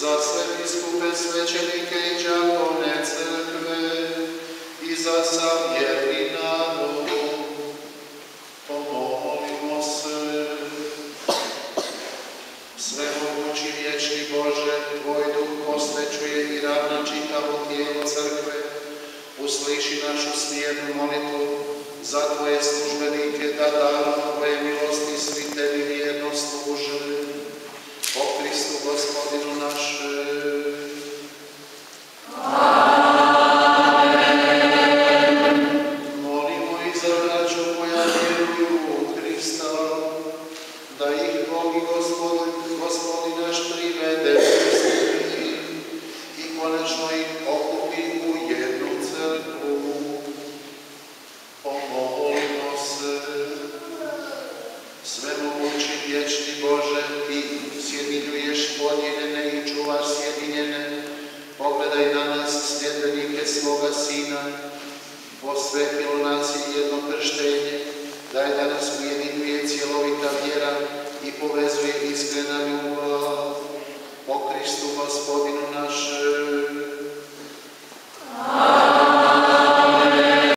za sve biskupe, svećenike i đakone crkve i za sav vjerni narod. Pomolimo se. Svemogući vječni Bože, Tvoj duh posvećuje i ravna čitavo tijelo crkve, usliši našu smijednu molitvu za Tvoje službenike, da darom Tvoje milosti svi Tebi vjerno služe. Po Kristu Gospodinu našem. Amen. Molimo i za braću koja vjeruju u Krista, da ih Bog i Gospodin naš privede u istini i konačno ih okupi u jednu crkvu. Pomolimo se. Svemogući vječni Bože, Ti sjedinjuješ podijeljene i čuvaš sjedinjene, pogledaj na nas, sljedbenike svoga Sina, posvetilo nas je jedno krštenje, daj da nas ujedinjuje cjelovita vjera i povezuje iskrena ljubav. Po Kristu Gospodinu našem.